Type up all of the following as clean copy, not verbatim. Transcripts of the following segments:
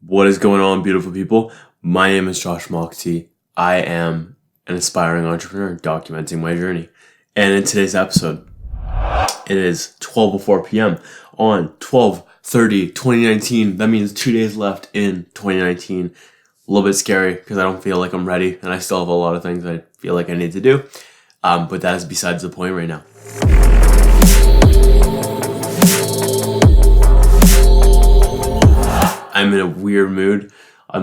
What is going on, beautiful people? My name is Josh Moxey. I am an aspiring entrepreneur documenting my journey. And in today's episode, it is 12:04 p.m. on 12/30/2019. That means 2 days left in 2019. A little bit scary because I don't feel like I'm ready and I still have a lot of things I feel like I need to do. But that is besides the point right now. I'm in a weird mood. I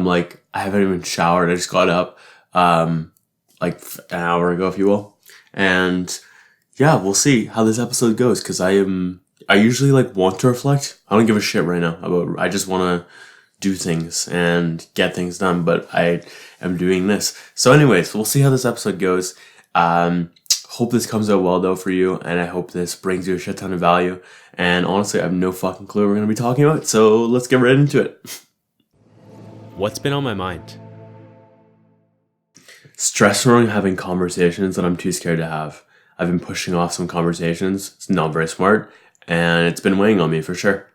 haven't even showered. I just got up, like an hour ago, if you will. And yeah, we'll see how this episode goes. Cause I usually want to reflect. I don't give a shit right now I just want to do things and get things done, but I am doing this. So anyways, we'll see how this episode goes. Hope this comes out well though for you, and I hope this brings you a shit ton of value. And honestly, I have no fucking clue what we're going to be talking about, so let's get right into it. What's been on my mind? Stress around having conversations that I'm too scared to have. I've been pushing off some conversations. It's not very smart, and it's been weighing on me for sure.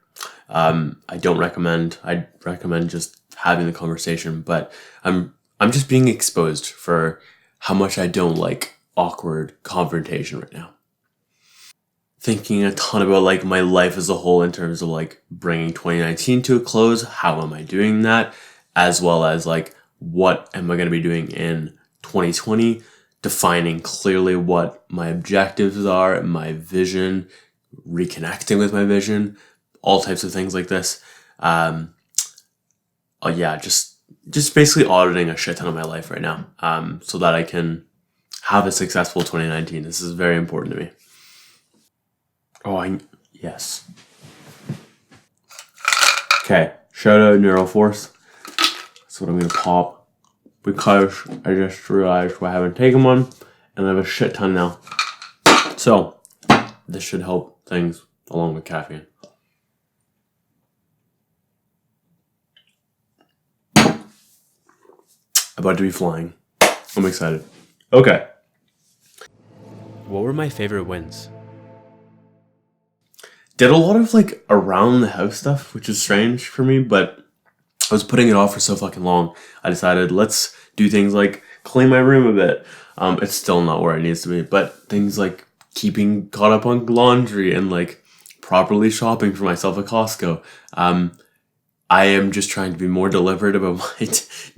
I'd recommend just having the conversation, but I'm just being exposed for how much I don't like awkward confrontation right now. Thinking a ton about my life as a whole in terms of bringing 2019 to a close. How am I doing that? As well as what am I going to be doing in 2020? Defining clearly what my objectives are, my vision, reconnecting with my vision, all types of things like this. Just basically auditing a shit ton of my life right now, so that I can have a successful 2019. This is very important to me. Yes. Okay, shout out Neural Force. That's what I'm gonna pop because I just realized I haven't taken one and I have a shit ton now. So this should help things along with caffeine. About to be flying. I'm excited. Okay. What were my favorite wins? Did a lot of around the house stuff, which is strange for me, but I was putting it off for so fucking long. I decided let's do things like clean my room a bit. It's still not where it needs to be, but things like keeping caught up on laundry and properly shopping for myself at Costco. I am just trying to be more deliberate about my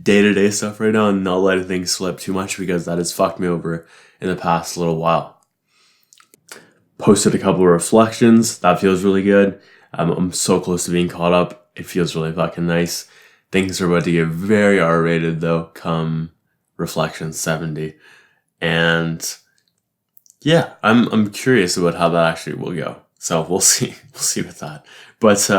day-to-day stuff right now and not letting things slip too much because that has fucked me over in the past little while. Posted a couple of reflections. That feels really good. I'm so close to being caught up. It feels really fucking nice. Things are about to get very R-rated though come reflection 70. And yeah, I'm curious about how that actually will go. So we'll see. We'll see with that. But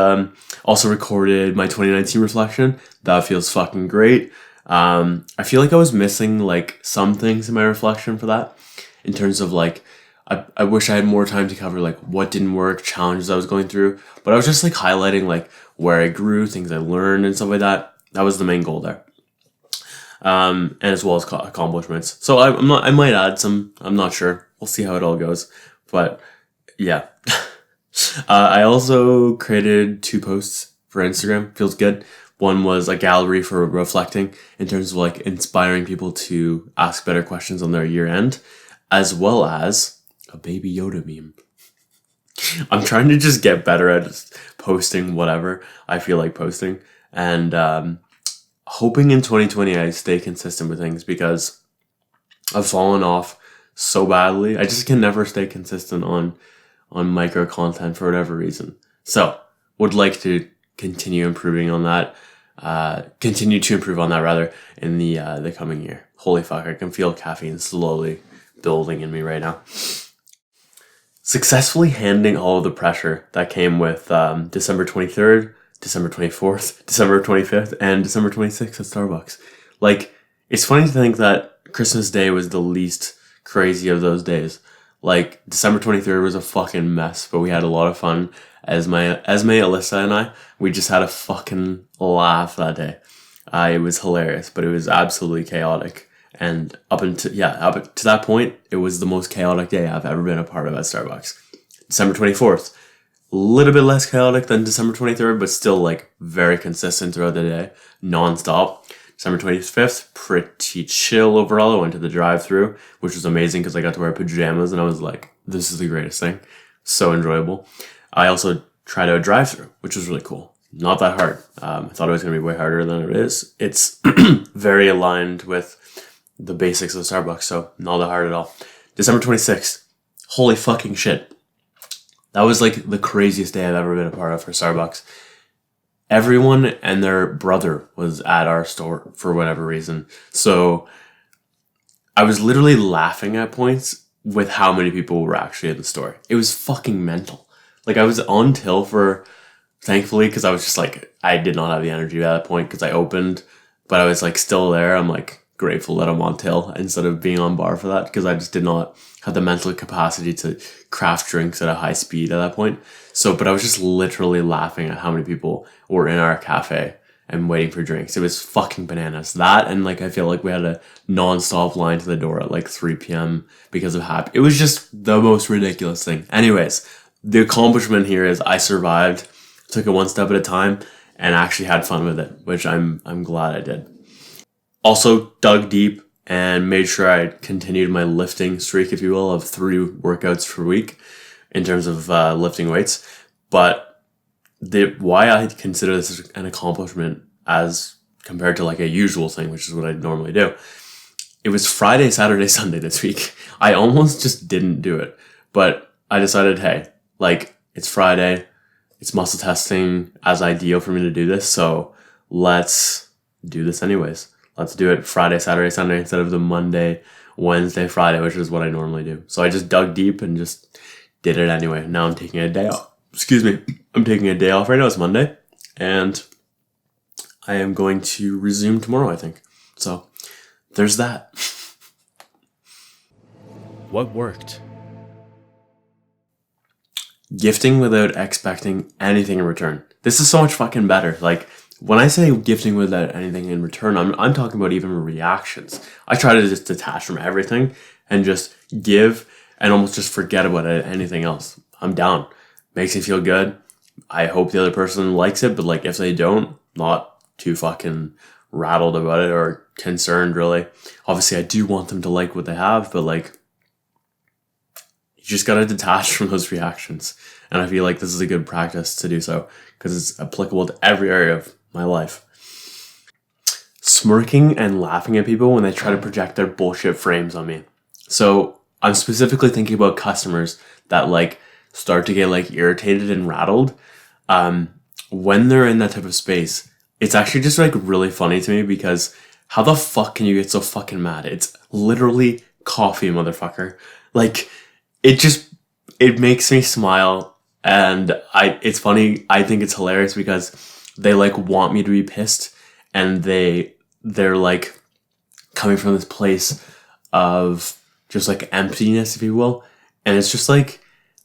also recorded my 2019 reflection. That feels fucking great. I feel like I was missing some things in my reflection for that. In terms of I wish I had more time to cover what didn't work, challenges I was going through. But I was just highlighting where I grew, things I learned and stuff like that. That was the main goal there. And as well as accomplishments. So I might add some. I'm not sure. We'll see how it all goes. But yeah. I also created 2 posts for Instagram. Feels good. One was a gallery for reflecting in terms of inspiring people to ask better questions on their year end, as well as a Baby Yoda meme. I'm trying to just get better at just posting whatever I feel like posting, and hoping in 2020 I stay consistent with things because I've fallen off so badly. I just can never stay consistent on micro content for whatever reason. So would like to continue to improve on that rather in the coming year. Holy fuck, I can feel caffeine slowly building in me right now. Successfully handling all of the pressure that came with December 23rd, December 24th, December 25th, and December 26th at Starbucks. It's funny to think that Christmas Day was the least crazy of those days. December 23rd was a fucking mess, but we had a lot of fun. Esme, Alyssa, and I, we just had a fucking laugh that day. It was hilarious, but it was absolutely chaotic. And up to that point, it was the most chaotic day I've ever been a part of at Starbucks. December 24th, A little bit less chaotic than December 23rd, but still like very consistent throughout the day, non-stop. December 25th, pretty chill overall. I went to the drive-thru, which was amazing because I got to wear pajamas and I was like, this is the greatest thing. So enjoyable. I also tried out drive-thru, which was really cool. Not that hard. I thought it was going to be way harder than it is. It's very aligned with the basics of Starbucks, so not that hard at all. December 26th. Holy fucking shit. That was like the craziest day I've ever been a part of for Starbucks. Everyone and their brother was at our store for whatever reason. So I was literally laughing at points with how many people were actually in the store. It was fucking mental. Like I was on till for, thankfully, because I was just like, I did not have the energy at that point because I opened, but I was like still there. I'm like grateful that I'm on till instead of being on bar for that because I just did not have the mental capacity to craft drinks at a high speed at that point. So, but I was just literally laughing at how many people were in our cafe and waiting for drinks. It was fucking bananas. That and like I feel like we had a non-stop line to the door at like 3 p.m. because of happy. It was just the most ridiculous thing. Anyways, the accomplishment here is I survived, took it one step at a time, and actually had fun with it, which I'm glad I did. Also dug deep and made sure I continued my lifting streak, if you will, of 3 workouts per week in terms of lifting weights. But why I consider this an accomplishment as compared to like a usual thing, which is what I normally do. It was Friday, Saturday, Sunday this week. I almost just didn't do it, but I decided, hey, like it's Friday, it's muscle testing as ideal for me to do this. So let's do this anyways. Let's do it Friday, Saturday, Sunday instead of the Monday, Wednesday, Friday, which is what I normally do. So I just dug deep and just did it anyway. Now I'm taking a day off. Excuse me. I'm taking a day off right now. It's Monday. And I am going to resume tomorrow, I think. So there's that. What worked? Gifting without expecting anything in return. This is so much fucking better. Like, when I say gifting without anything in return, I'm talking about even reactions. I try to just detach from everything and just give and almost just forget about anything else. I'm down. Makes me feel good. I hope the other person likes it, but like if they don't, not too fucking rattled about it or concerned really. Obviously I do want them to like what they have, but like you just gotta detach from those reactions. And I feel like this is a good practice to do so because it's applicable to every area of my life. Smirking and laughing at people when they try to project their bullshit frames on me. So I'm specifically thinking about customers that like start to get like irritated and rattled when they're in that type of space. It's actually just like really funny to me because how the fuck can you get so fucking mad? It's literally coffee, motherfucker. Like it makes me smile. And it's funny. I think it's hilarious because they like want me to be pissed and they're like coming from this place of just like emptiness, if you will. And it's just like,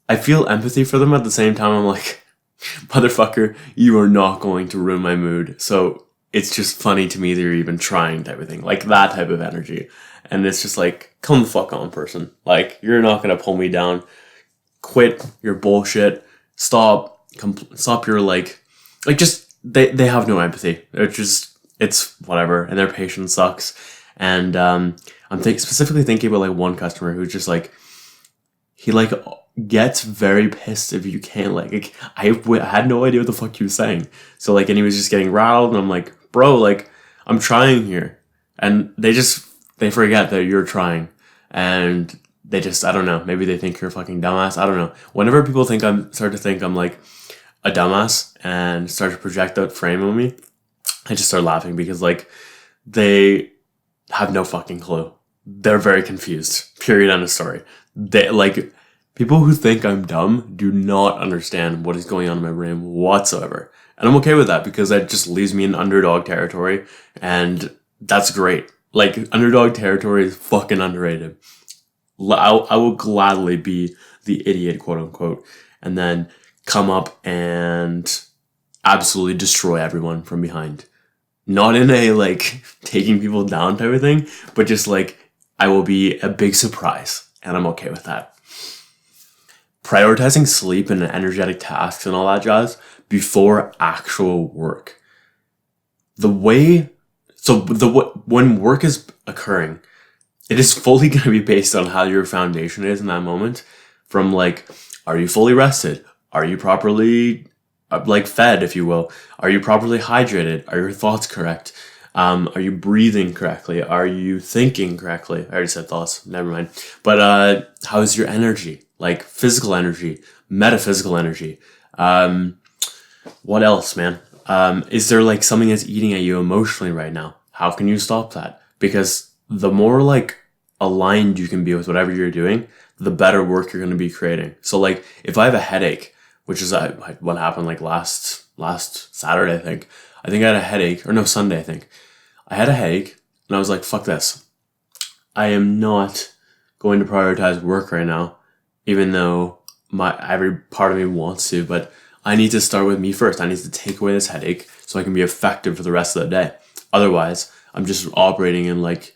I feel empathy for them at the same time. I'm like, motherfucker, you are not going to ruin my mood. So it's just funny to me that you're even trying type of thing, like that type of energy. And it's just like, come the fuck on, person. Like, you're not going to pull me down. Quit your bullshit. Stop your like just, they have no empathy. It's whatever. And their patience sucks. And, I'm specifically thinking about like one customer who's just like, he like gets very pissed if you can't like I had no idea what the fuck he was saying. So like, and he was just getting rattled and I'm like, bro, like I'm trying here. And they forget that you're trying. And they just, I don't know, maybe they think you're a fucking dumbass. I don't know. Whenever people start to think I'm like a dumbass and start to project that frame on me, I just start laughing because like they have no fucking clue. They're very confused. Period. End of story. They like people who think I'm dumb do not understand what is going on in my brain whatsoever. And I'm okay with that because that just leaves me in underdog territory. And that's great. Like underdog territory is fucking underrated. I will gladly be the idiot, quote unquote, and then come up and absolutely destroy everyone from behind. Not in a like taking people down type of thing, but just like I will be a big surprise and I'm okay with that. prioritizing sleep and energetic tasks and all that jazz before actual work. When work is occurring, it is fully going to be based on how your foundation is in that moment. From like, are you fully rested? Are you properly fed, if you will? Are you properly hydrated? Are your thoughts correct? Are you breathing correctly? Are you thinking correctly? I already said thoughts, never mind. But how's your energy? Like physical energy, metaphysical energy. What else, man? Is there like something that's eating at you emotionally right now? How can you stop that? Because the more like aligned you can be with whatever you're doing, the better work you're going to be creating. So like if I have a headache, which is what happened like last Saturday, I think I had a headache, or no, Sunday, I think. I had a headache and I was like, fuck this. I am not going to prioritize work right now, even though every part of me wants to, but I need to start with me first. I need to take away this headache so I can be effective for the rest of the day. Otherwise, I'm just operating in like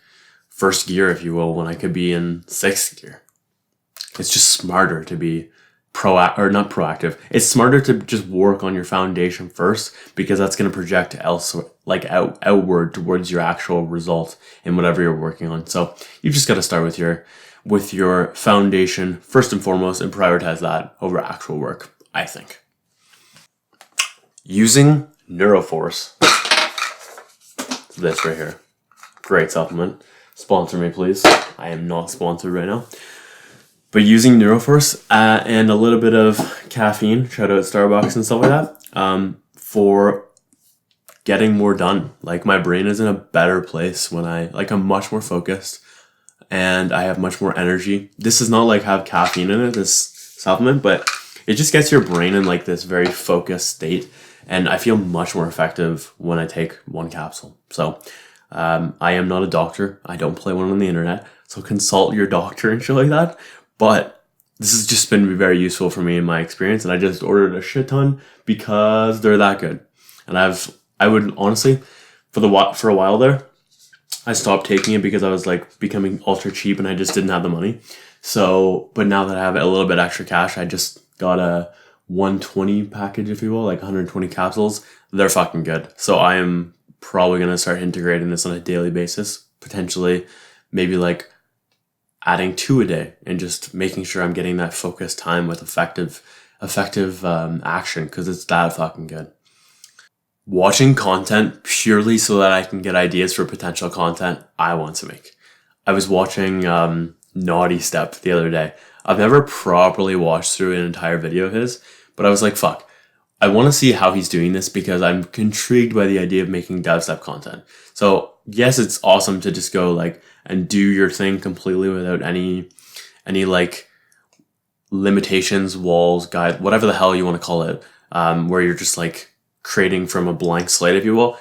first gear, if you will, when I could be in sixth gear. It's just smarter to be not proactive. It's smarter to just work on your foundation first, because that's going to project outward towards your actual result in whatever you're working on. So you just got to start with your foundation first and foremost and prioritize that over actual work, I think. Using Neuroforce. This right here. Great supplement. Sponsor me, please. I am not sponsored right now. But using Neuroforce and a little bit of caffeine, shout out Starbucks and stuff like that, for getting more done. Like my brain is in a better place when I'm much more focused and I have much more energy. This does not like have caffeine in it, this supplement, but it just gets your brain in like this very focused state. And I feel much more effective when I take one capsule. So I am not a doctor. I don't play one on the internet. So consult your doctor and shit like that. But this has just been very useful for me in my experience. And I just ordered a shit ton because they're that good. And I would honestly, for a while there, I stopped taking it because I was like becoming ultra cheap and I just didn't have the money. So, but now that I have a little bit extra cash, I just got a 120 package, if you will, like 120 capsules. They're fucking good. So I am probably going to start integrating this on a daily basis, potentially maybe like adding 2 a day and just making sure I'm getting that focused time with effective action, because it's that fucking good. Watching content purely so that I can get ideas for potential content I want to make. I was watching Naughty Step the other day. I've never properly watched through an entire video of his, but I was like, fuck, I want to see how he's doing this because I'm intrigued by the idea of making dubstep content. So yes, it's awesome to just go like and do your thing completely without any like limitations, walls, guide, whatever the hell you want to call it, where you're just like creating from a blank slate, if you will.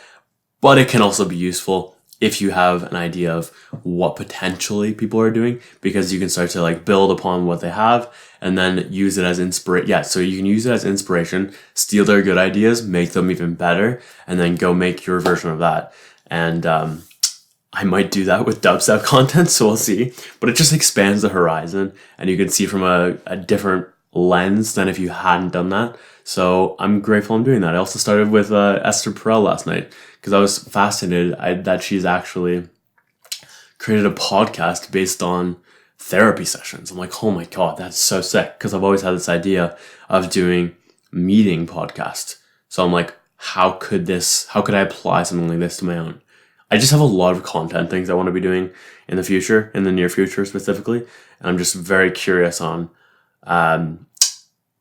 But it can also be useful if you have an idea of what potentially people are doing, because you can start to like build upon what they have and then use it as inspiration. Yeah, so you can use it as inspiration, steal their good ideas, make them even better, and then go make your version of that. And I might do that with dubstep content, so we'll see. But it just expands the horizon and you can see from a different lens than if you hadn't done that. So I'm grateful I'm doing that. I also started with Esther Perel last night because I was fascinated that she's actually created a podcast based on therapy sessions. I'm like, oh my God, that's so sick. Because I've always had this idea of doing meeting podcasts. So I'm like, how could I apply something like this to my own? I just have a lot of content things I want to be doing in the near future specifically. And I'm just very curious on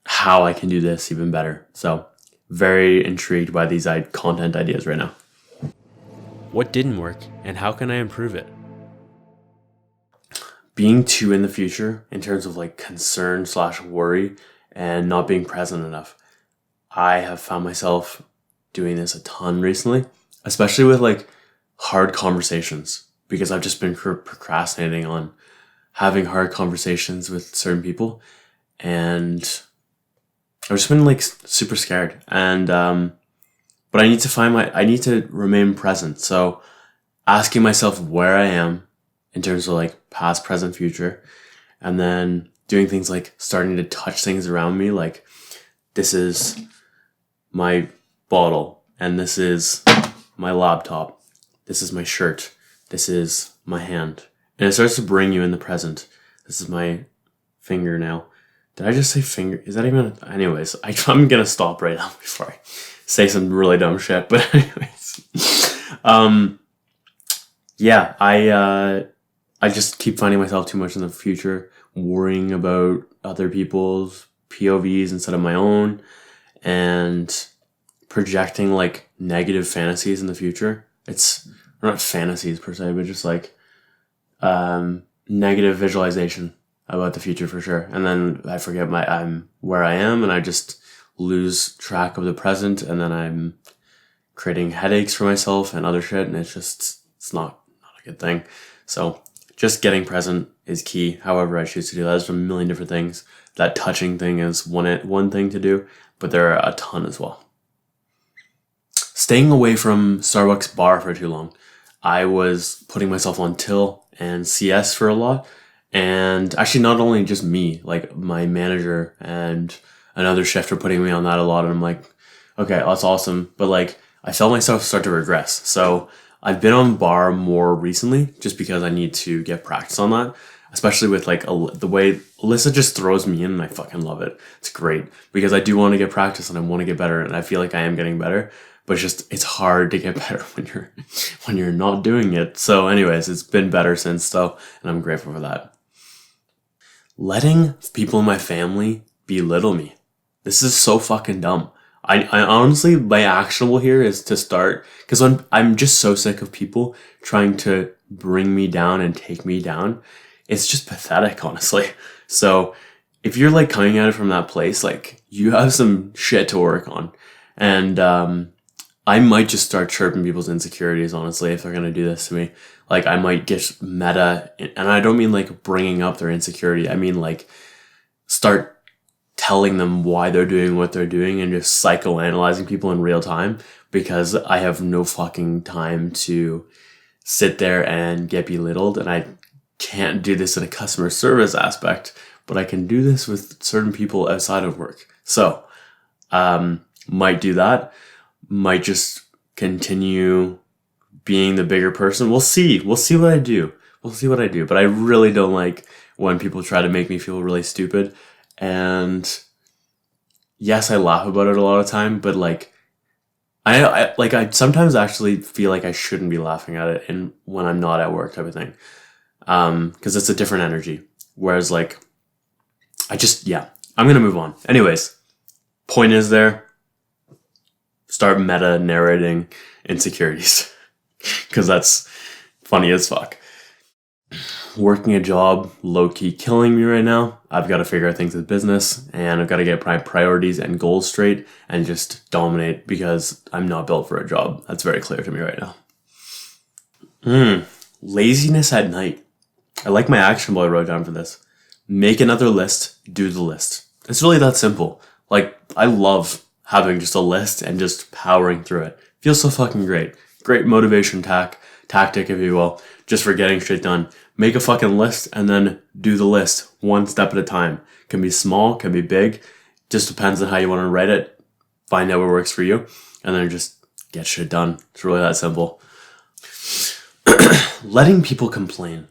how I can do this even better. So very intrigued by these content ideas right now. What didn't work and how can I improve it? Being too in the future in terms of like concern / worry and not being present enough. I have found myself doing this a ton recently, especially with like hard conversations, because I've just been procrastinating on having hard conversations with certain people. And I've just been like super scared. And, but I need to remain present. So asking myself where I am in terms of like past, present, future, and then doing things like starting to touch things around me. Like, this is my bottle, and this is my laptop. This is my shirt. This is my hand. And it starts to bring you in the present. This is my fingernail. Did I just say finger? Is that even? Anyways, I'm gonna stop right now before I say some really dumb shit. But anyways, yeah, I just keep finding myself too much in the future, worrying about other people's POVs instead of my own, and projecting like negative fantasies in the future. It's not fantasies per se, but just like negative visualization about the future for sure. And then I forget I'm where I am, and I just lose track of the present, and then I'm creating headaches for myself and other shit, and it's not a good thing. So just getting present is key. However I choose to do that. There's a million different things. That touching thing is one thing to do, but there are a ton as well. Staying away from Starbucks bar for too long. I was putting myself on till and CS for a lot. And actually not only just me, like my manager and another chef are putting me on that a lot. And I'm like, okay, that's awesome. But like, I felt myself start to regress. So I've been on bar more recently just because I need to get practice on that. Especially with like the way Alyssa just throws me in, and I fucking love it. It's great because I do want to get practice and I want to get better, and I feel like I am getting better. But it's hard to get better when you're not doing it. So anyways, it's been better since though, and I'm grateful for that. Letting people in my family belittle me. This is so fucking dumb. I honestly, my actionable here is to start, because I'm just so sick of people trying to bring me down and take me down. It's just pathetic, honestly. So if you're like coming at it from that place, like you have some shit to work on. And I might just start chirping people's insecurities, honestly, if they're going to do this to me. Like, I might get meta, and I don't mean like bringing up their insecurity. I mean like start telling them why they're doing what they're doing and just psychoanalyzing people in real time, because I have no fucking time to sit there and get belittled. And I can't do this in a customer service aspect, but I can do this with certain people outside of work. So, might do that. Might just continue being the bigger person. We'll see what I do. But I really don't like when people try to make me feel really stupid. And yes, I laugh about it a lot of time, but like I sometimes actually feel like I shouldn't be laughing at it and when I'm not at work type of thing. Because it's a different energy. Whereas like I'm gonna move on. Anyways, point is there. Start meta narrating insecurities because that's funny as fuck. Working a job low-key killing me right now. I've got to figure out things with business, and I've got to get my priorities and goals straight and just dominate, because I'm not built for a job. That's very clear to me right now. Laziness at night. I like my actionable I wrote down for this. Make another list, do the list. It's really that simple. Like, I love having just a list and just powering through it. Feels so fucking great. Great motivation tactic, if you will, just for getting shit done. Make a fucking list and then do the list one step at a time. Can be small, can be big. Just depends on how you want to write it. Find out what works for you, and then just get shit done. It's really that simple. Letting people complain.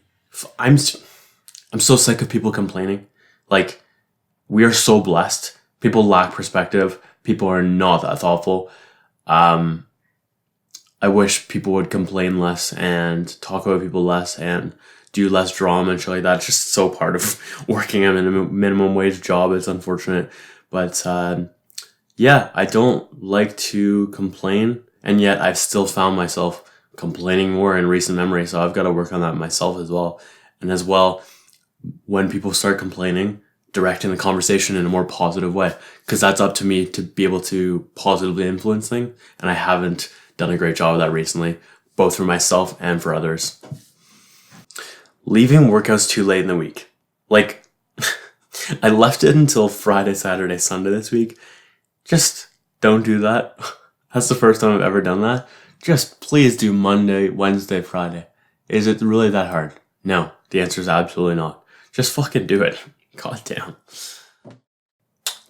I'm so sick of people complaining. Like, we are so blessed. People lack perspective. People are not that thoughtful. I wish people would complain less and talk about people less and do less drama and shit like that. It's just so part of working a minimum wage job. It's unfortunate. But yeah, I don't like to complain. And yet I've still found myself complaining more in recent memory. So I've got to work on that myself as well. And as well, when people start complaining, directing the conversation in a more positive way, because that's up to me to be able to positively influence things, and I haven't done a great job of that recently, both for myself and for others. Leaving workouts too late in the week. Like, I left it until Friday, Saturday, Sunday this week. Just don't do that. That's the first time I've ever done that. Just please do Monday, Wednesday, Friday. Is it really that hard? No, the answer is absolutely not. Just fucking do it. God damn.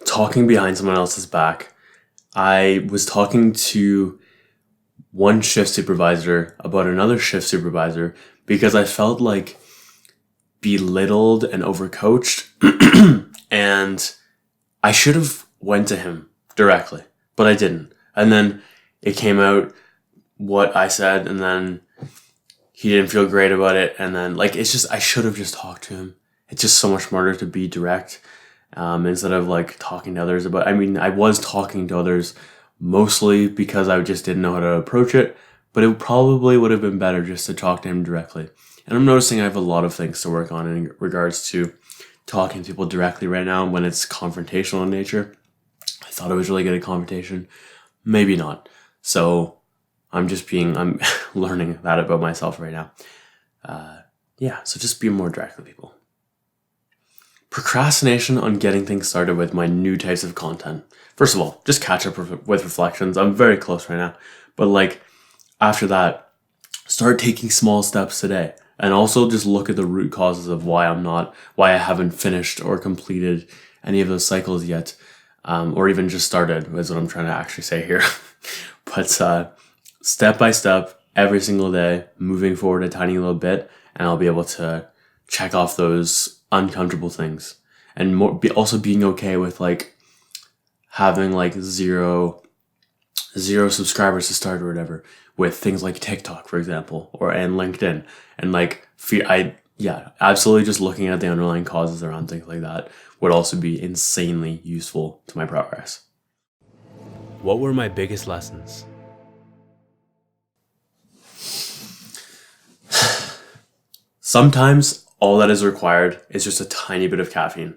Talking behind someone else's back. I was talking to one shift supervisor about another shift supervisor because I felt like belittled and overcoached and I should have went to him directly, but I didn't. And then it came out what I said, and then he didn't feel great about it. And then like, it's just, I should have just talked to him. It's just so much smarter to be direct, instead of like talking to others about, I mean, I was talking to others mostly because I just didn't know how to approach it, but it probably would have been better just to talk to him directly. And I'm noticing I have a lot of things to work on in regards to talking to people directly right now when it's confrontational in nature. I thought I was really good at confrontation. Maybe not. So I'm learning that about myself right now. So just be more direct with people. Procrastination on getting things started with my new types of content. First of all, just catch up with reflections. I'm very close right now. But like after that, start taking small steps today. And also just look at the root causes of why I haven't finished or completed any of those cycles yet. Or even just started is what I'm trying to actually say here. But step by step, every single day, moving forward a tiny little bit, and I'll be able to check off those uncomfortable things. And also being okay with like having like zero subscribers to start or whatever, with things like TikTok, for example, and LinkedIn, and like absolutely just looking at the underlying causes around things like that would also be insanely useful to my progress. What were my biggest lessons? Sometimes all that is required is just a tiny bit of caffeine.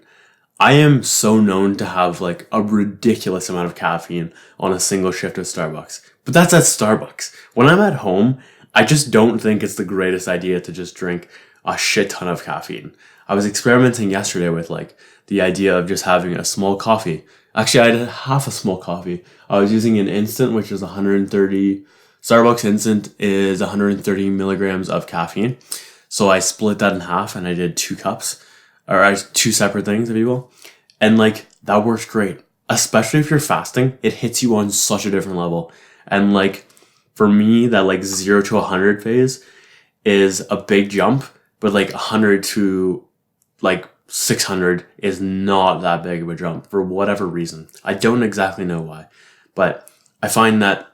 I am so known to have like a ridiculous amount of caffeine on a single shift at Starbucks. But that's at Starbucks. When I'm at home, I just don't think it's the greatest idea to just drink a shit ton of caffeine. I was experimenting yesterday with like the idea of just having a small coffee. Actually, I did half a small coffee. I was using an instant, which is 130. Starbucks instant is 130 milligrams of caffeine. So I split that in half and I did 2 cups. Or 2 separate things, if you will. And like, that works great. Especially if you're fasting, it hits you on such a different level. And like, for me, that like 0 to 100 phase is a big jump, but like 100 to like 600 is not that big of a jump for whatever reason. I don't exactly know why, but I find that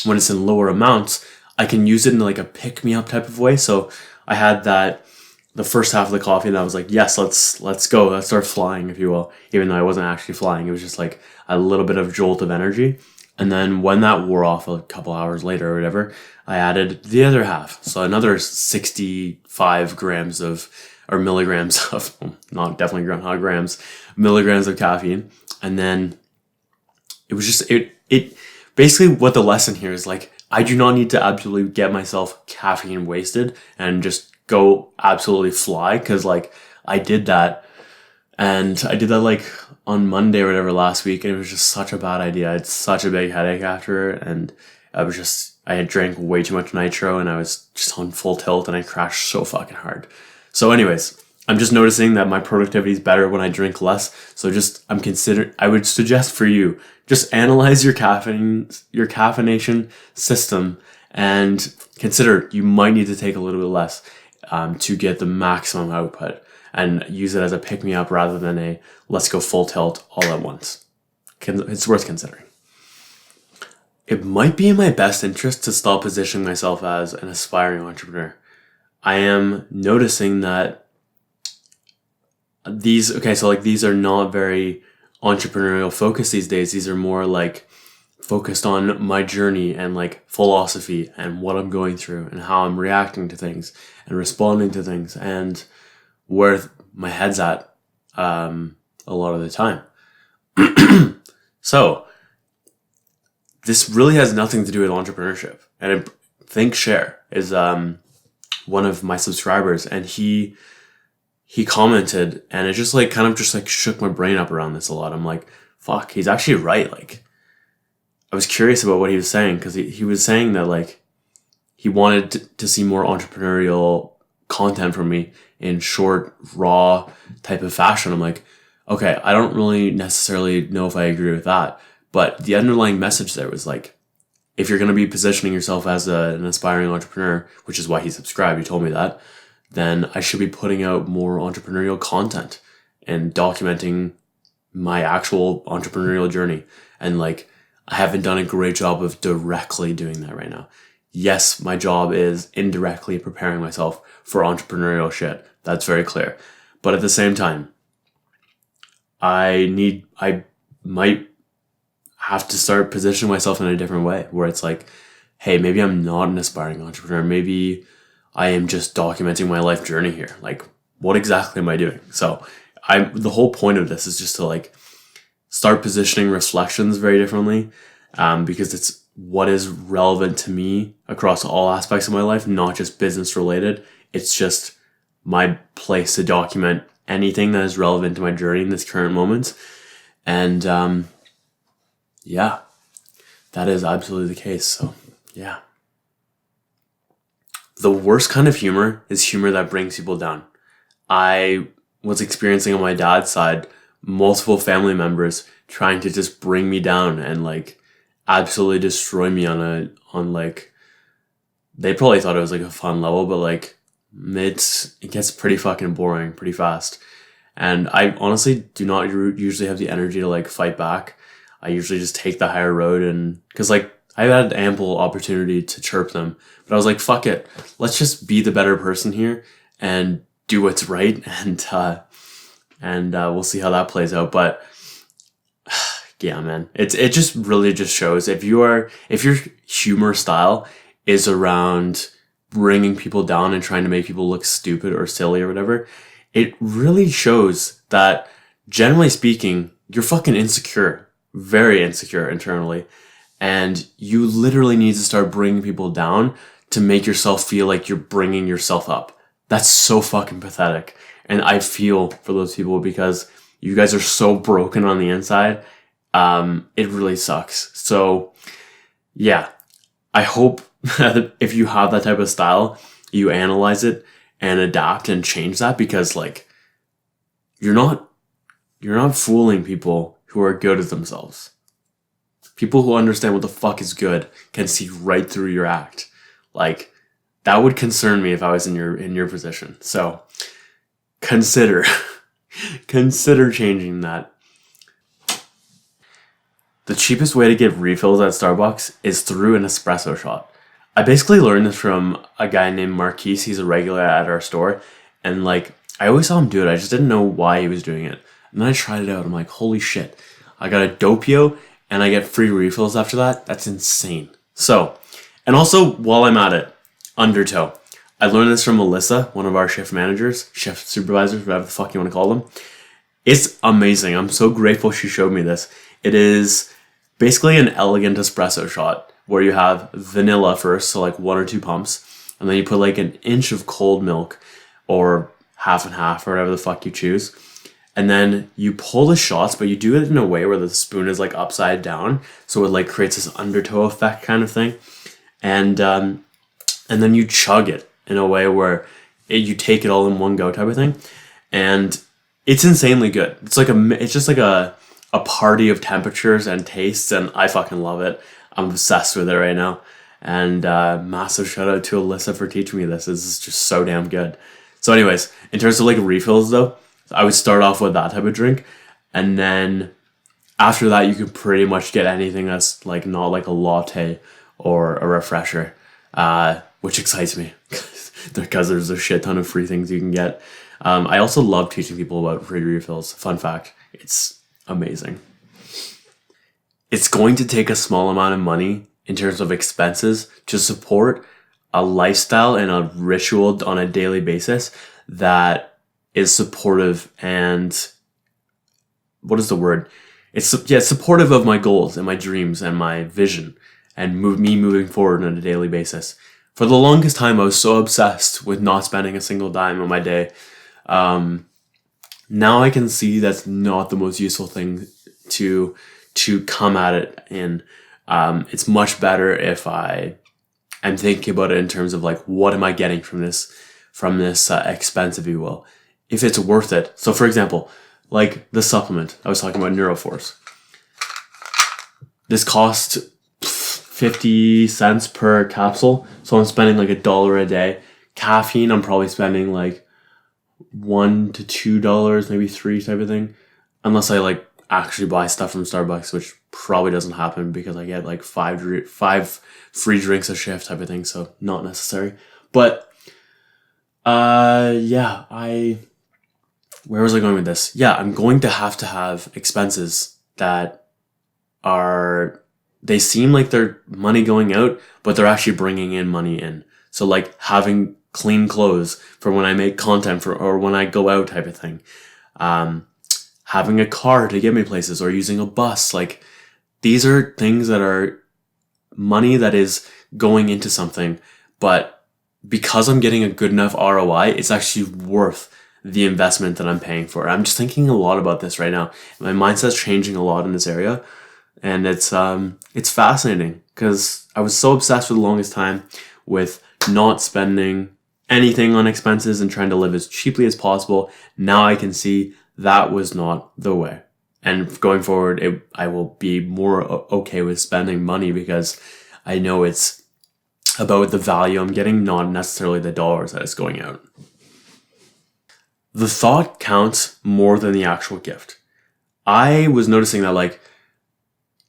when it's in lower amounts, I can use it in like a pick-me-up type of way. So I had that the first half of the coffee and I was like, yes, let's go. Let's start flying, if you will. Even though I wasn't actually flying. It was just like a little bit of jolt of energy. And then when that wore off a couple hours later or whatever, I added the other half. So another 65 grams or milligrams of, not definitely not grams, milligrams of caffeine. And then it was just, it basically what the lesson here is like, I do not need to absolutely get myself caffeine wasted and just go absolutely fly, because like I did that like on Monday or whatever last week, and it was just such a bad idea. I had such a big headache after, and I had drank way too much nitro and I was just on full tilt and I crashed so fucking hard. So anyways, I'm just noticing that my productivity is better when I drink less. So I would suggest for you, just analyze your caffeination system and consider you might need to take a little bit less to get the maximum output, and use it as a pick-me-up rather than a let's go full tilt all at once. It's worth considering. It might be in my best interest to stop positioning myself as an aspiring entrepreneur. I am noticing that these are not very entrepreneurial focused these days. These are more like focused on my journey and like philosophy and what I'm going through and how I'm reacting to things and responding to things and where my head's at a lot of the time. So this really has nothing to do with entrepreneurship. And Think Share is one of my subscribers, and he commented, and it just like kind of just like shook my brain up around this a lot. I'm like, fuck, he's actually right. Like, I was curious about what he was saying, because he was saying that like he wanted to see more entrepreneurial content from me in short, raw type of fashion. I'm like, okay, I don't really necessarily know if I agree with that. But the underlying message there was like, if you're going to be positioning yourself as an aspiring entrepreneur, which is why he subscribed, he told me that, then I should be putting out more entrepreneurial content and documenting my actual entrepreneurial journey. And like, I haven't done a great job of directly doing that right now. Yes, my job is indirectly preparing myself for entrepreneurial shit. That's very clear. But at the same time, I might have to start positioning myself in a different way where it's like, hey, maybe I'm not an aspiring entrepreneur. Maybe I am just documenting my life journey here. Like, what exactly am I doing? So the whole point of this is just to like start positioning reflections very differently, because it's what is relevant to me across all aspects of my life, not just business related. It's just my place to document anything that is relevant to my journey in this current moment. And yeah, that is absolutely the case. So yeah. The worst kind of humor is humor that brings people down. I was experiencing on my dad's side multiple family members trying to just bring me down and like absolutely destroy me on like, they probably thought it was like a fun level, but like it gets pretty fucking boring pretty fast. And I honestly do not usually have the energy to like fight back. I usually just take the higher road, and because like I've had ample opportunity to chirp them, but I was like, fuck it, let's just be the better person here and do what's right, and we'll see how that plays out. But yeah, man, it just really just shows if your humor style is around bringing people down and trying to make people look stupid or silly or whatever, it really shows that generally speaking, you're fucking insecure, very insecure internally. And you literally need to start bringing people down to make yourself feel like you're bringing yourself up. That's so fucking pathetic. And I feel for those people because you guys are so broken on the inside. It really sucks. So yeah, I hope that if you have that type of style, you analyze it and adapt and change that, because like you're not fooling people who are good at themselves. People who understand what the fuck is good can see right through your act. Like, that would concern me if I was in your position. So consider changing that. The cheapest way to get refills at Starbucks is through an espresso shot. I basically learned this from a guy named Marquise. He's a regular at our store. And like, I always saw him do it. I just didn't know why he was doing it. And then I tried it out. I'm like, holy shit. I got a doppio and I get free refills after that. That's insane. So, and also while I'm at it, undertow. I learned this from Melissa, one of our shift managers, shift supervisors, whatever the fuck you want to call them. It's amazing. I'm so grateful she showed me this. It is basically an elegant espresso shot where you have vanilla first, so like 1 or 2 pumps, and then you put like an inch of cold milk or half and half or whatever the fuck you choose. And then you pull the shots, but you do it in a way where the spoon is like upside down, so it like creates this undertow effect kind of thing. And then you chug it in a way where you take it all in one go type of thing. And it's insanely good. It's just like a party of temperatures and tastes, and I fucking love it. I'm obsessed with it right now. And massive shout out to Alyssa for teaching me this. This is just so damn good. So anyways, in terms of like refills though, I would start off with that type of drink. And then after that, you can pretty much get anything that's like not like a latte or a refresher, which excites me because there's a shit ton of free things you can get. I also love teaching people about free refills. Fun fact, it's amazing. It's going to take a small amount of money in terms of expenses to support a lifestyle and a ritual on a daily basis that is supportive and what is the word? It's supportive of my goals and my dreams and my vision and me moving forward on a daily basis. For the longest time, I was so obsessed with not spending a single dime on my day. Now I can see that's not the most useful thing to come at it in. It's much better if I am thinking about it in terms of like, what am I getting from this from this expense, if you will, if it's worth it. So for example, like the supplement, I was talking about Neuroforce. This cost 50 cents per capsule. So I'm spending like $1 a day. Caffeine, I'm probably spending like $1 to $2, maybe $3 type of thing. Unless I like actually buy stuff from Starbucks, which probably doesn't happen because I get like five free drinks a shift type of thing. So not necessary. But yeah, where was I going with this? Yeah, I'm going to have expenses that they seem like they're money going out, but they're actually bringing in money in. So like having clean clothes for when I make content or when I go out type of thing. Having a car to get me places or using a bus. Like these are things that are money that is going into something, but because I'm getting a good enough ROI, it's actually worth the investment that I'm paying for. I'm just thinking a lot about this right now. My mindset's changing a lot in this area. And it's fascinating because I was so obsessed for the longest time with not spending anything on expenses and trying to live as cheaply as possible. Now I can see that was not the way. And going forward, I will be more okay with spending money because I know it's about the value I'm getting, not necessarily the dollars that is going out. The thought counts more than the actual gift. I was noticing that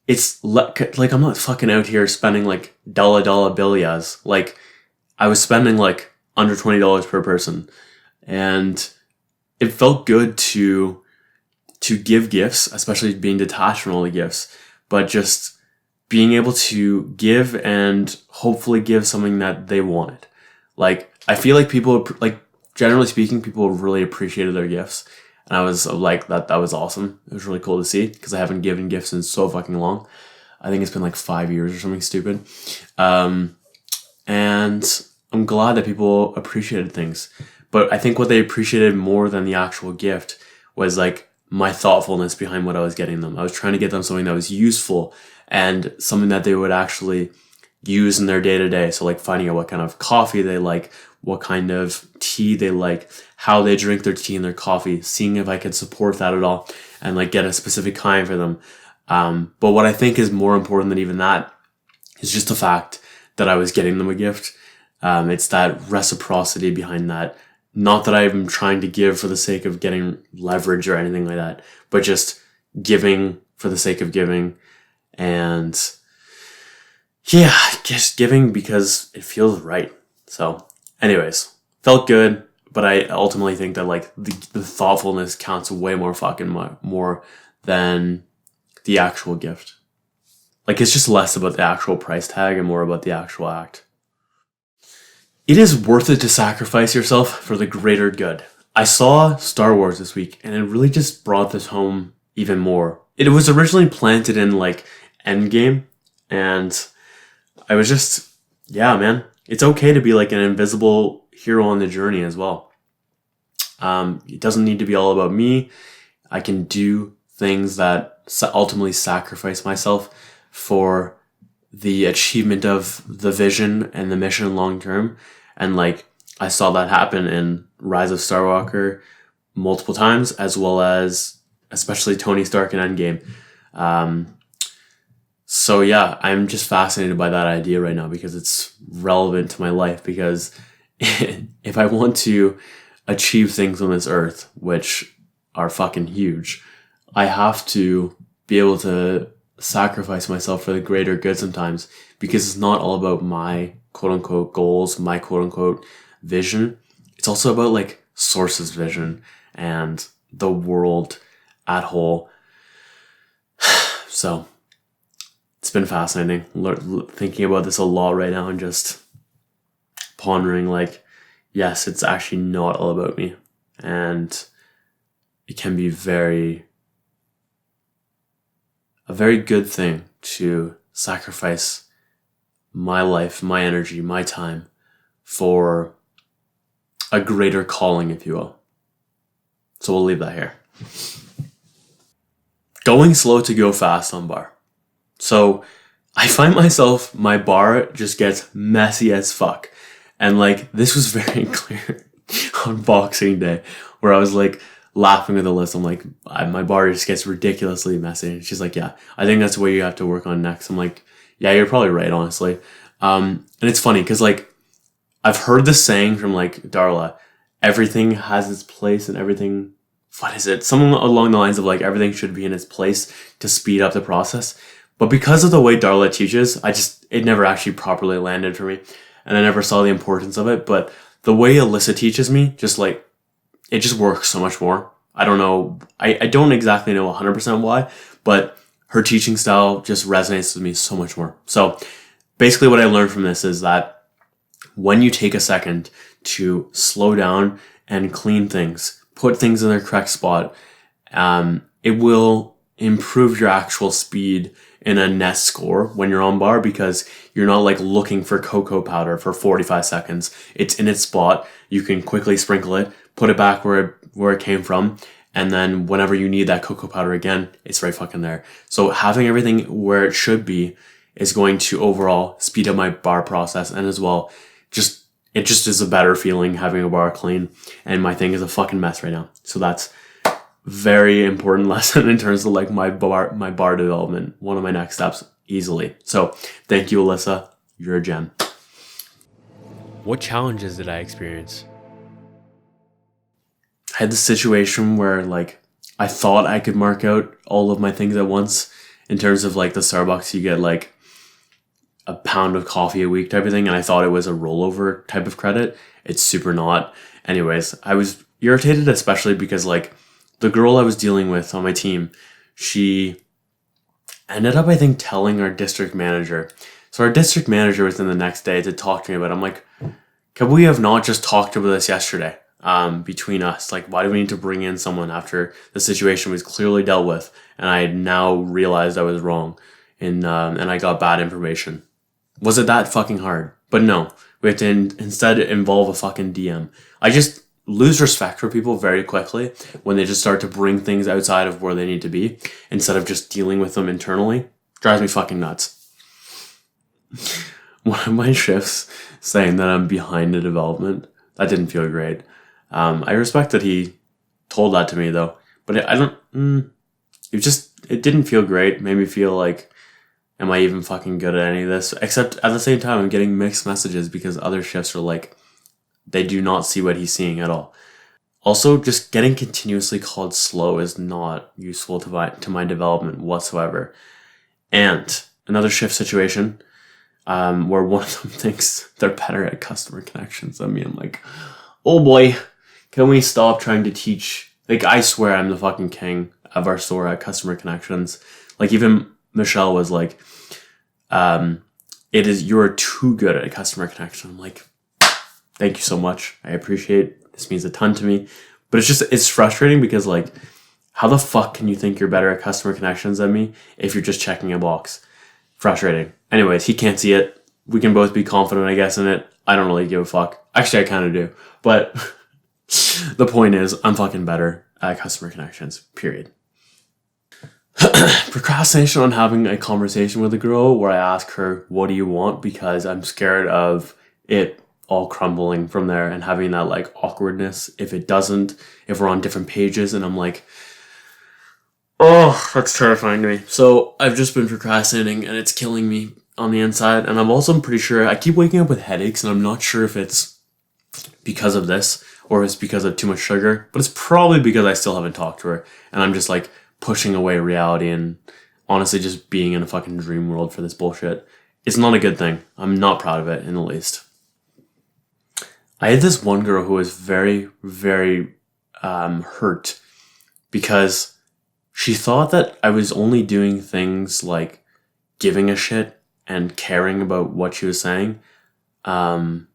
it's like I'm not fucking out here spending like dollar billias. Like I was spending like under $20 per person, and it felt good to give gifts, especially being detached from all the gifts, but just being able to give and hopefully give something that they wanted. Like I feel like people, like generally speaking, people really appreciated their gifts. And I was like, that was awesome. It was really cool to see because I haven't given gifts in so fucking long. I think it's been like 5 years or something stupid. And I'm glad that people appreciated things. But I think what they appreciated more than the actual gift was like my thoughtfulness behind what I was getting them. I was trying to get them something that was useful and something that they would actually use in their day-to-day. So like finding out what kind of coffee they like, what kind of tea they like, how they drink their tea and their coffee, seeing if I could support that at all and like get a specific kind for them. But what I think is more important than even that is just the fact that I was getting them a gift. It's that reciprocity behind that. Not that I'm trying to give for the sake of getting leverage or anything like that, but just giving for the sake of giving. And yeah, just giving because it feels right. So anyways, felt good, but I ultimately think that like the thoughtfulness counts way more fucking more than the actual gift. Like it's just less about the actual price tag and more about the actual act. It is worth it to sacrifice yourself for the greater good. I saw Star Wars this week and it really just brought this home even more. It was originally planted in like Endgame, and I was just, yeah, man, it's okay to be like an invisible hero on the journey as well. It doesn't need to be all about me. I can do things that ultimately sacrifice myself for the achievement of the vision and the mission long term. And like I saw that happen in Rise of Skywalker multiple times, as well as especially Tony Stark in Endgame. So yeah, I'm just fascinated by that idea right now because it's relevant to my life. Because if I want to achieve things on this earth, which are fucking huge, I have to be able to sacrifice myself for the greater good sometimes, because it's not all about my quote unquote goals, my quote unquote vision. It's also about like Source's vision and the world at whole. So it's been fascinating thinking about this a lot right now and just pondering like, yes, it's actually not all about me. And it can be a very good thing to sacrifice my life, my energy, my time for a greater calling, if you will. So we'll leave that here. Going slow to go fast on bar. So I find myself, my bar just gets messy as fuck. And like, this was very clear on Boxing Day, where I was like laughing with Alyssa. I'm like, my bar just gets ridiculously messy. And she's like, yeah, I think that's what you have to work on next. I'm like, yeah, you're probably right, honestly. And it's funny because like I've heard this saying from like Darla, everything has its place and everything. What is it? Something along the lines of like everything should be in its place to speed up the process. But because of the way Darla teaches, it never actually properly landed for me. And I never saw the importance of it. But the way Alyssa teaches me, just like, it just works so much more. I don't know. I don't exactly know 100% why, but her teaching style just resonates with me so much more. So basically what I learned from this is that when you take a second to slow down and clean things, put things in their correct spot, it will improve your actual speed in a net score when you're on bar, because you're not like looking for cocoa powder for 45 seconds. It's in its spot. You can quickly sprinkle it, put it back where it came from, and then whenever you need that cocoa powder again, it's right fucking there. So having everything where it should be is going to overall speed up my bar process, and as well, it just is a better feeling having a bar clean, and my thing is a fucking mess right now. So that's very important lesson in terms of like my bar development. One of my next steps easily. So thank you, Alyssa. You're a gem. What challenges did I experience? I had this situation where like I thought I could mark out all of my things at once. In terms of like the Starbucks, you get like a pound of coffee a week type of thing, and I thought it was a rollover type of credit. It's super not. Anyways, I was irritated, especially because like the girl I was dealing with on my team, she ended up, I think, telling our district manager. So our district manager was in the next day to talk to me about it. I'm like, could we have not just talked about this yesterday between us? Like, why do we need to bring in someone after the situation was clearly dealt with? And I now realized I was wrong, and I got bad information. Was it that fucking hard? But no, we have to instead involve a fucking DM. I just lose respect for people very quickly when they just start to bring things outside of where they need to be instead of just dealing with them internally. Drives me fucking nuts. One of my shifts saying that I'm behind the development, that didn't feel great. I respect that he told that to me though, but it didn't feel great. Made me feel like, am I even fucking good at any of this? Except at the same time, I'm getting mixed messages because other shifts are like, they do not see what he's seeing at all. Also, just getting continuously called slow is not useful to my development whatsoever. And another shift situation where one of them thinks they're better at customer connections than me. I'm like, oh boy, can we stop trying to teach? Like, I swear I'm the fucking king of our store at customer connections. Like, even Michelle was like, you're too good at customer connection. I'm like, thank you so much. I appreciate it. This means a ton to me. But it's frustrating because like, how the fuck can you think you're better at customer connections than me if you're just checking a box? Frustrating. Anyways, he can't see it. We can both be confident, I guess, in it. I don't really give a fuck. Actually, I kind of do. But the point is, I'm fucking better at customer connections, period. Procrastination on having a conversation with a girl where I ask her, what do you want? Because I'm scared of it all crumbling from there and having that like awkwardness if we're on different pages, and I'm like, oh, that's terrifying to me. So I've just been procrastinating and it's killing me on the inside. And I'm pretty sure I keep waking up with headaches, and I'm not sure if it's because of this or if it's because of too much sugar, but it's probably because I still haven't talked to her and I'm just like pushing away reality and honestly just being in a fucking dream world for this bullshit. It's not a good thing. I'm not proud of it in the least. I had this one girl who was very, very hurt because she thought that I was only doing things like giving a shit and caring about what she was saying and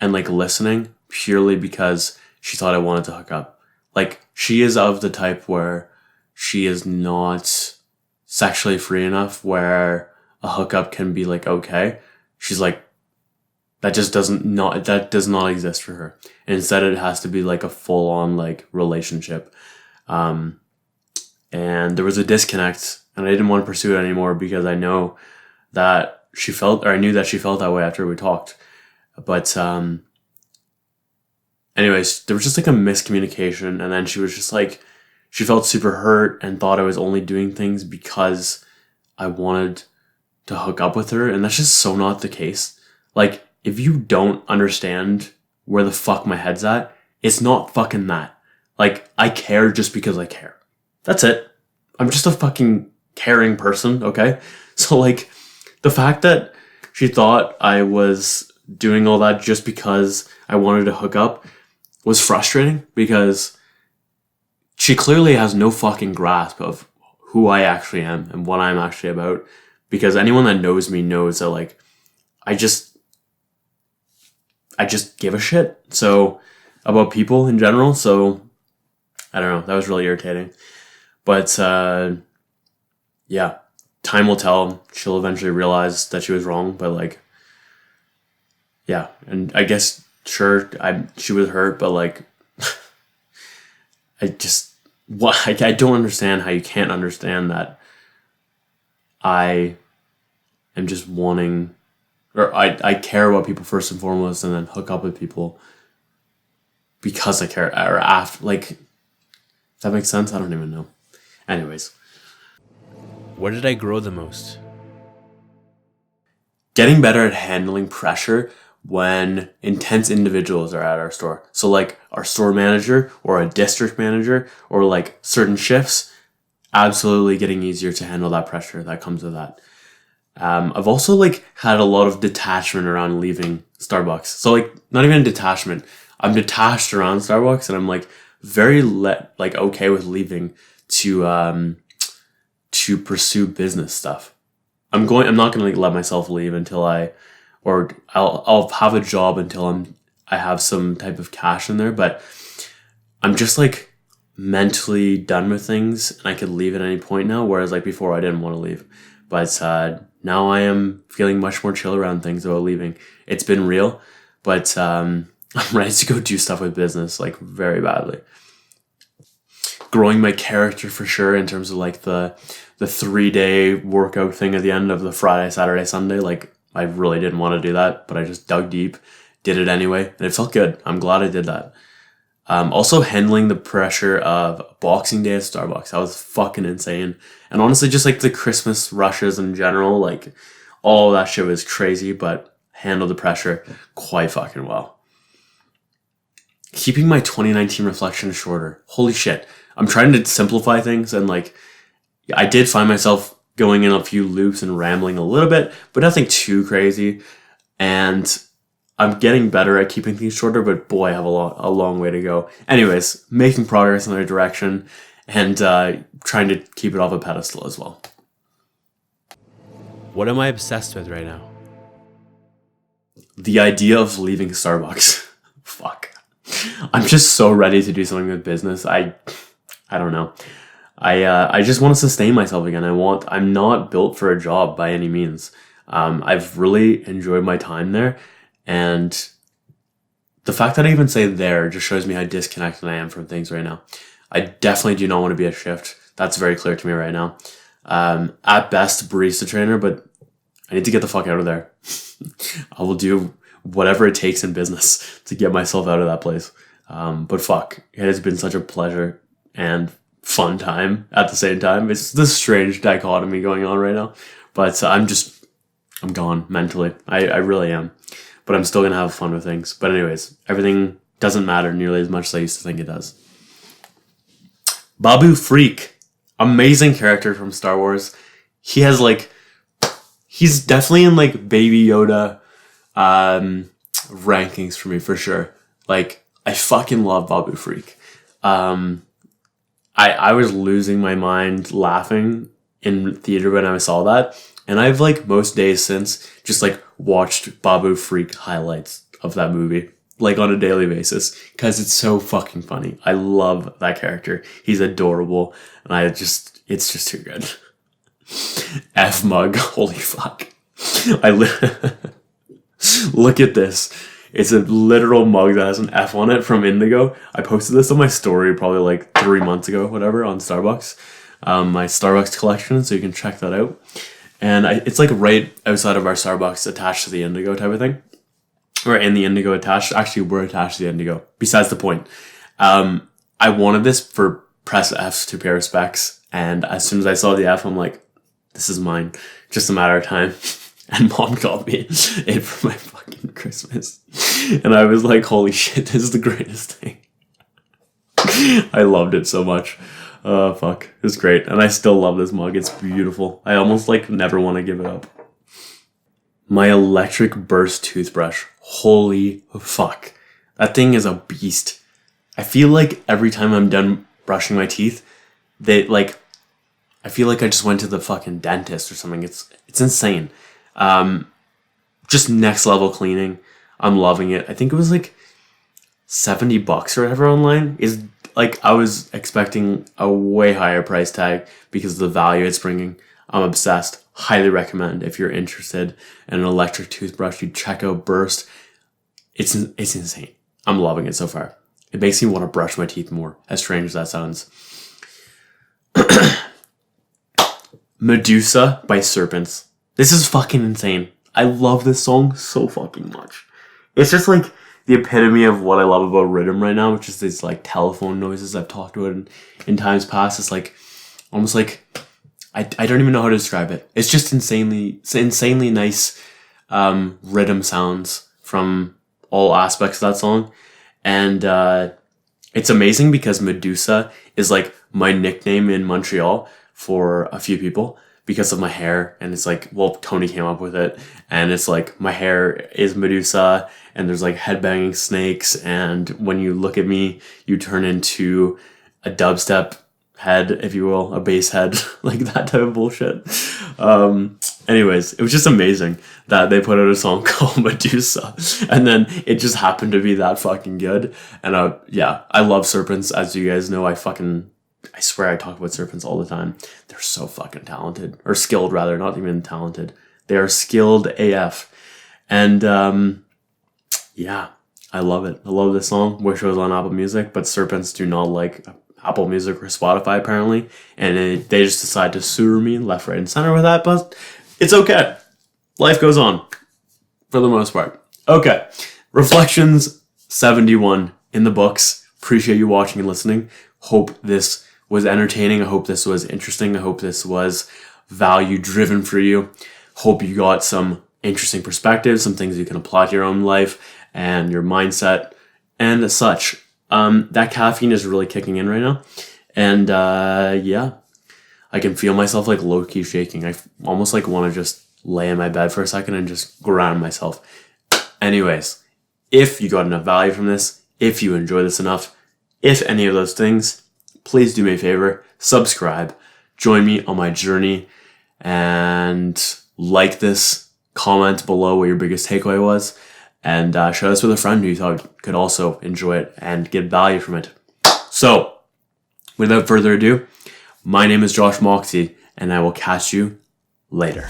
like listening purely because she thought I wanted to hook up. Like, she is of the type where she is not sexually free enough where a hookup can be like, okay. She's like, that does not exist for her. And instead it has to be like a full on like relationship. And there was a disconnect and I didn't want to pursue it anymore because I knew that she felt that way after we talked. But, anyways, there was just like a miscommunication, and then she was just like, she felt super hurt and thought I was only doing things because I wanted to hook up with her, and that's just so not the case. Like, if you don't understand where the fuck my head's at, it's not fucking that. Like, I care just because I care. That's it. I'm just a fucking caring person, okay? So, like, the fact that she thought I was doing all that just because I wanted to hook up was frustrating, because she clearly has no fucking grasp of who I actually am and what I'm actually about. Because anyone that knows me knows that, like, I just give a shit. So, about people in general. So, I don't know. That was really irritating. But, yeah, time will tell. She'll eventually realize that she was wrong. But, like, yeah. And I guess, sure, she was hurt. But, like, I don't understand how you can't understand that I am just wanting, or I care about people first and foremost, and then hook up with people because I care, or after, like, does that make sense? I don't even know. Anyways, where did I grow the most? Getting better at handling pressure when intense individuals are at our store. So, like, our store manager or a district manager or, like, certain shifts, absolutely getting easier to handle that pressure that comes with that. I've also, like, had a lot of detachment around leaving Starbucks. So, like, not even a detachment. I'm detached around Starbucks, and I'm, like, very okay with leaving to pursue business stuff. I'm not gonna, like, let myself leave until I'll have a job until I have some type of cash in there, but I'm just, like, mentally done with things, and I could leave at any point now, whereas, like, before I didn't want to leave. But now I am feeling much more chill around things about leaving. It's been real, but I'm ready to go do stuff with business, like, very badly. Growing my character for sure, in terms of, like, the 3-day workout thing at the end of the Friday, Saturday, Sunday. Like, I really didn't want to do that, but I just dug deep, did it anyway, and it felt good. I'm glad I did that. Also handling the pressure of Boxing Day at Starbucks. That was fucking insane. And honestly, just, like, the Christmas rushes in general, like, all that shit was crazy, but handled the pressure quite fucking well. Keeping my 2019 reflection shorter. Holy shit. I'm trying to simplify things, and, like, I did find myself going in a few loops and rambling a little bit, but nothing too crazy. And I'm getting better at keeping things shorter, but boy, I have a long way to go. Anyways, making progress in the right direction, and trying to keep it off a pedestal as well. What am I obsessed with right now? The idea of leaving Starbucks. Fuck. I'm just so ready to do something with business. I don't know. I just want to sustain myself again. I'm not built for a job by any means. I've really enjoyed my time there, and the fact that I even say there just shows me how disconnected I am from things right now. I definitely do not want to be a shift. That's very clear to me right now. At best, barista trainer, but I need to get the fuck out of there. I will do whatever it takes in business to get myself out of that place. But fuck, it has been such a pleasure and fun time at the same time. It's this strange dichotomy going on right now. But I'm gone mentally. I really am. But I'm still going to have fun with things. But anyways, everything doesn't matter nearly as much as I used to think it does. Babu Freak. Amazing character from Star Wars. He's definitely in, like, Baby Yoda rankings for me, for sure. Like, I fucking love Babu Freak. I was losing my mind laughing in theater when I saw that. And I've, like, most days since just, like, watched Babu Freak highlights of that movie, like, on a daily basis, because it's so fucking funny. I love that character. He's adorable, and it's just too good. F mug, holy fuck. Look at this. It's a literal mug that has an F on it from Indigo. I posted this on my story probably, like, 3 months ago, whatever, on Starbucks. My Starbucks collection, so you can check that out. And it's, like, right outside of our Starbucks, attached to the Indigo type of thing. or in the indigo attached. Actually, we're attached to the indigo. Besides the point. I wanted this for press F's to pay respects, and as soon as I saw the F, I'm like, this is mine. Just a matter of time. And mom got me it for my fucking Christmas. And I was like, holy shit, this is the greatest thing. I loved it so much. Oh, fuck. It was great. And I still love this mug. It's beautiful. I almost like never want to give it up. My electric burst toothbrush. Holy fuck. That thing is a beast. I feel like every time I'm done brushing my teeth, I feel like I just went to the fucking dentist or something. It's insane. Just next level cleaning. I'm loving it. I think it was like $70 or whatever online. Is like, I was expecting a way higher price tag because of the value it's bringing. I'm obsessed. Highly recommend if you're interested in an electric toothbrush, you check out Burst. It's insane. I'm loving it so far. It makes me want to brush my teeth more, as strange as that sounds. Medusa by Serpents. This is fucking insane. I love this song so fucking much. It's just like the epitome of what I love about rhythm right now, which is these like telephone noises I've talked about in times past. It's like almost like I don't even know how to describe it. It's just insanely nice rhythm sounds from all aspects of that song. And it's amazing because Medusa is like my nickname in Montreal for a few people because of my hair. And it's like, well, Tony came up with it. And it's like, my hair is Medusa and there's like headbanging snakes. And when you look at me, you turn into a dubstep head, if you will, a bass head, like that type of bullshit. Anyways, it was just amazing that they put out a song called Medusa, and then it just happened to be that fucking good. And yeah, I love Serpents, as you guys know. I swear I talk about Serpents all the time. They're so fucking talented, or skilled rather, not even talented. They are skilled AF, and yeah, I love it. I love this song. Wish it was on Apple Music, but Serpents do not like Apple Music or Spotify apparently, and they just decide to sue me left, right, and center with that, but it's okay. Life goes on, for the most part. Okay, Reflections 71 in the books. Appreciate you watching and listening. Hope this was entertaining. I hope this was interesting. I hope this was value-driven for you. Hope you got some interesting perspectives, some things you can apply to your own life and your mindset and such. That caffeine is really kicking in right now. And yeah, I can feel myself like low-key shaking. I almost like want to just lay in my bed for a second and just ground myself. Anyways, if you got enough value from this, if you enjoy this enough, if any of those things, please do me a favor, subscribe, join me on my journey, and like this, comment below what your biggest takeaway was, and share this with a friend who you thought could also enjoy it and get value from it. So, without further ado, my name is Josh Moxey, and I will catch you later.